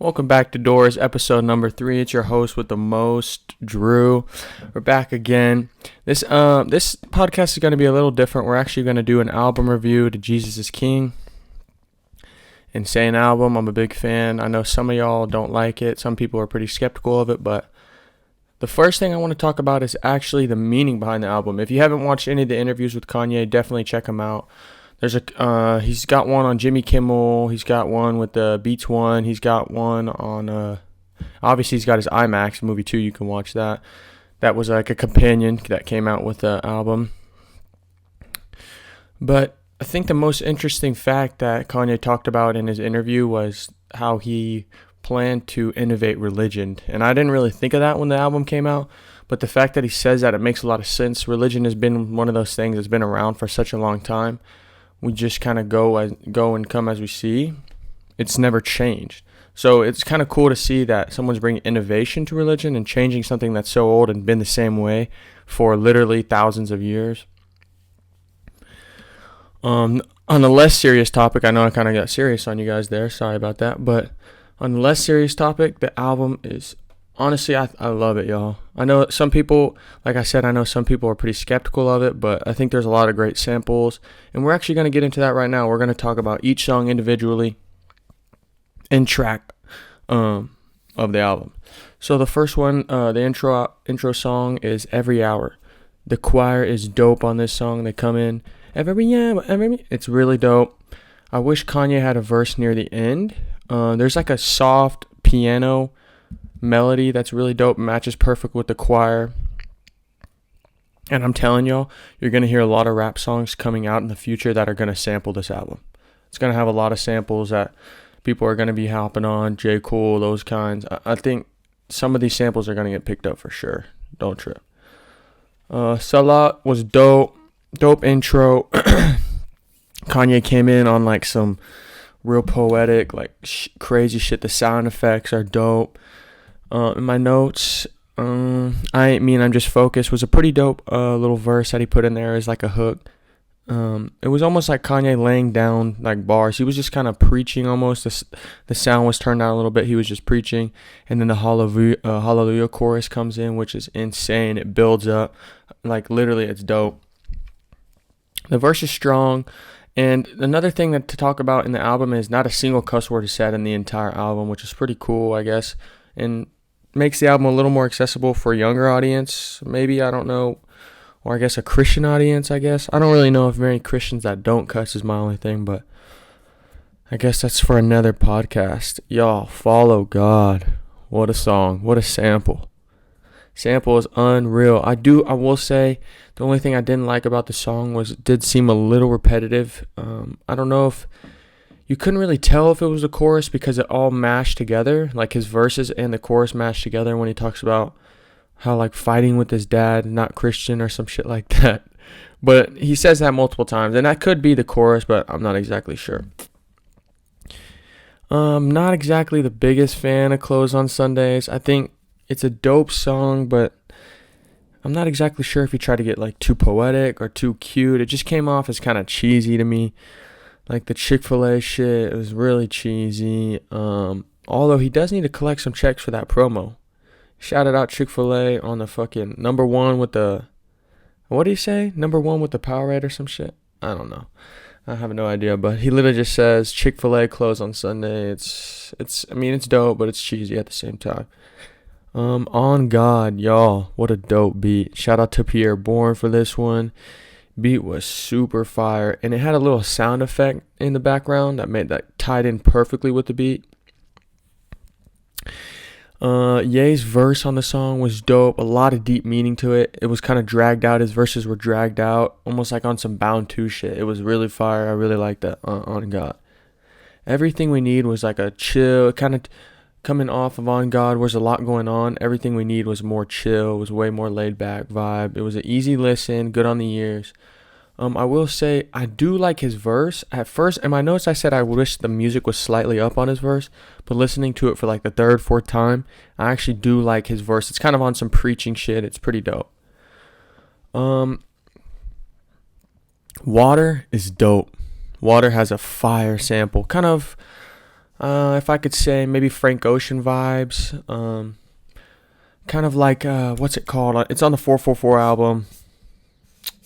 Welcome back to Doors, episode number 3. It's your host with the most, Drew. We're back again. This podcast is going to be a little different. We're actually going to do an album review to Jesus is King. Insane album. I'm a big fan. I know some of y'all don't like it. Some people are pretty skeptical of it, but the first thing I want to talk about is actually the meaning behind the album. If you haven't watched any of the interviews with Kanye, definitely check them out. He's got one on Jimmy Kimmel. He's got one with the Beats One. He's got one on, obviously he's got his IMAX movie too. You can watch that. That was like a companion that came out with the album. But I think the most interesting fact that Kanye talked about in his interview was how he planned to innovate religion. And I didn't really think of that when the album came out. But the fact that he says that, it makes a lot of sense. Religion has been one of those things that's been around for such a long time. We just kind of go and come as we see. It's never changed. So it's kind of cool to see that someone's bringing innovation to religion and changing something that's so old and been the same way for literally thousands of years. On a less serious topic, I know I kind of got serious on you guys there. Sorry about that. But on a less serious topic, the album is... Honestly, I love it, y'all. I know some people, like I said, some people are pretty skeptical of it, but I think there's a lot of great samples, and we're actually going to get into that right now. We're going to talk about each song individually and track of the album. So the first one, the intro song is Every Hour. The choir is dope on this song. They come in, it's really dope. I wish Kanye had a verse near the end. There's like a soft piano melody that's really dope, matches perfect with the choir. And I'm telling y'all, you're going to hear a lot of rap songs coming out in the future that are going to sample this album. It's going to have a lot of samples that people are going to be hopping on, J. Cole, those kinds. I think some of these samples are going to get picked up for sure. Don't trip. Salat was dope intro. Kanye came in on like some real poetic, like crazy shit. The sound effects are dope. In my notes, I'm just focused was a pretty dope little verse that he put in there as like a hook. It was almost like Kanye laying down like bars. He was just kind of preaching almost. The sound was turned down a little bit. He was just preaching. And then the Hallelujah chorus comes in, which is insane. It builds up. Like literally, it's dope. The verse is strong. And another thing to talk about in the album is not a single cuss word is said in the entire album, which is pretty cool, I guess. And makes the album a little more accessible for a younger audience, maybe, I don't know, or I guess a Christian audience, I guess. I don't really know if many Christians that don't cuss is my only thing, but I guess that's for another podcast. Y'all, Follow God. What a song. What a sample. Sample is unreal. I will say, the only thing I didn't like about the song was it did seem a little repetitive. I don't know if... You couldn't really tell if it was a chorus because it all mashed together, like his verses and the chorus mashed together when he talks about how like fighting with his dad, not Christian or some shit like that. But he says that multiple times, and that could be the chorus, but I'm not exactly sure. Not exactly the biggest fan of Close on Sundays. I think it's a dope song, but I'm not exactly sure if he tried to get like too poetic or too cute. It just came off as kind of cheesy to me. Like the Chick-fil-A shit, it was really cheesy. Although he does need to collect some checks for that promo. Shouted out Chick-fil-A on the fucking number one with the... What did he say? Number one with the Powerade or some shit? I don't know. I have no idea. But he literally just says Chick-fil-A close on Sunday. It's dope, but it's cheesy at the same time. On God, y'all. What a dope beat. Shout out to Pierre Bourne for this one. Beat was super fire, and it had a little sound effect in the background that tied in perfectly with the beat. Ye's verse on the song was dope. A lot of deep meaning to it. It was kind of dragged out. His verses were dragged out, almost like on some Bound 2 shit. It was really fire. I really liked that on God. Everything We Need was like a chill, kind of coming off of On God. Was a lot going on. Everything We Need was more chill. It was way more laid back vibe. It was an easy listen, good on the ears. I will say I do like his verse. At first, in my notes, I said I wish the music was slightly up on his verse, but listening to it for like the third, fourth time, I actually do like his verse. It's kind of on some preaching shit. It's pretty dope. Water is dope. Water has a fire sample. Kind of If I could say, maybe Frank Ocean vibes. Kind of like, what's it called? It's on the 444 album.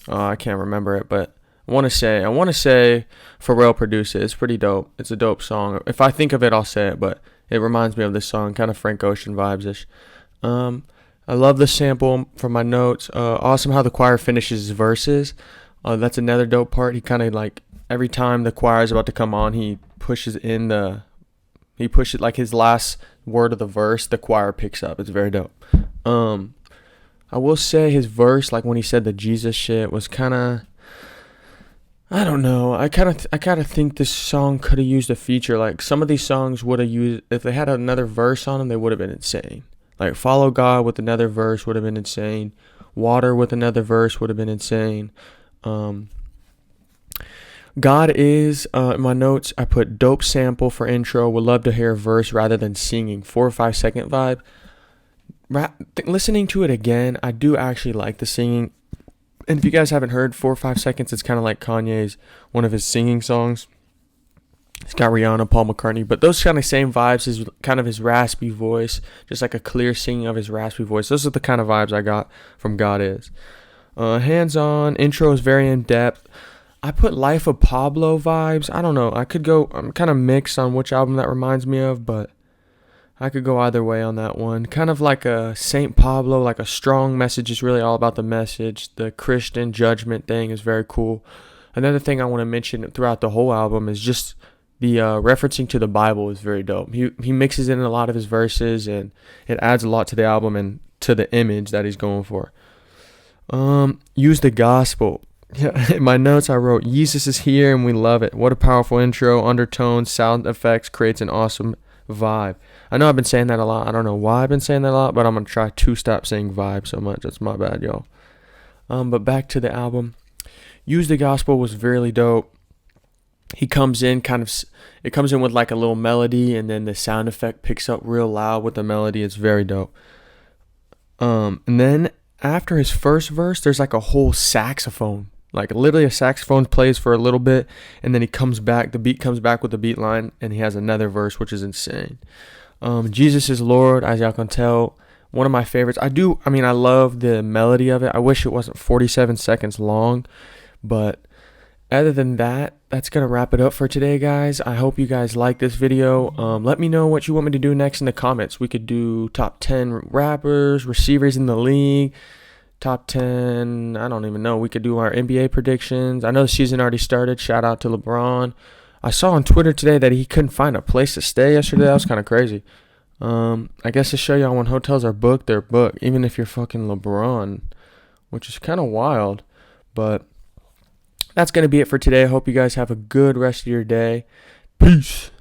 I can't remember it, but I want to say Pharrell produced it. It's pretty dope. It's a dope song. If I think of it, I'll say it, but it reminds me of this song, kind of Frank Ocean vibes-ish. I love the sample from my notes. Awesome how the choir finishes his verses. That's another dope part. He kind of like, every time the choir is about to come on, he pushes like his last word of the verse, the choir picks up. It's very dope. I will say his verse, like when he said the Jesus shit, was kind of, I don't know. I kind of think this song could have used a feature. Like some of these songs would have used, if they had another verse on them, they would have been insane. Like Follow God with another verse would have been insane. Water with another verse would have been insane. God is, in my notes, I put dope sample for intro. Would love to hear a verse rather than singing. 4 or 5 second vibe. Listening to it again, I do actually like the singing. And if you guys haven't heard 4 or 5 seconds, it's kind of like Kanye's, one of his singing songs. It's got Rihanna, Paul McCartney, but those kind of same vibes, is kind of his raspy voice, just like a clear singing of his raspy voice. Those are the kind of vibes I got from God Is. Hands-on, intro is very in-depth. I put Life of Pablo vibes. I don't know. I'm kind of mixed on which album that reminds me of, but I could go either way on that one. Kind of like a Saint Pablo, like a strong message. Is really all about the message. The Christian judgment thing is very cool. Another thing I want to mention throughout the whole album is just the referencing to the Bible is very dope. He mixes in a lot of his verses, and it adds a lot to the album and to the image that he's going for. Use the gospel. Yeah, in my notes I wrote, Jesus is here and we love it. What a powerful intro, undertones, sound effects, creates an awesome vibe. I know I've been saying that a lot. I don't know why I've been saying that a lot, but I'm going to try to stop saying vibe so much. That's my bad, y'all. But back to the album. Use the Gospel was really dope. He comes in it comes in with like a little melody, and then the sound effect picks up real loud with the melody. It's very dope. And then after his first verse, there's like a whole saxophone. Like literally a saxophone plays for a little bit, and then he comes back, the beat comes back with the beat line, and he has another verse, which is insane. Jesus is Lord, as y'all can tell, one of my favorites. I love the melody of it. I wish it wasn't 47 seconds long, but other than that, that's going to wrap it up for today, guys. I hope you guys like this video. Let me know what you want me to do next in the comments. We could do top 10 rappers, receivers in the league, top 10, I don't even know. We could do our NBA predictions. I know the season already started. Shout out to LeBron. I saw on Twitter today that he couldn't find a place to stay yesterday. That was kind of crazy. I guess to show y'all when hotels are booked, they're booked, even if you're fucking LeBron, which is kind of wild. But that's going to be it for today. I hope you guys have a good rest of your day. Peace.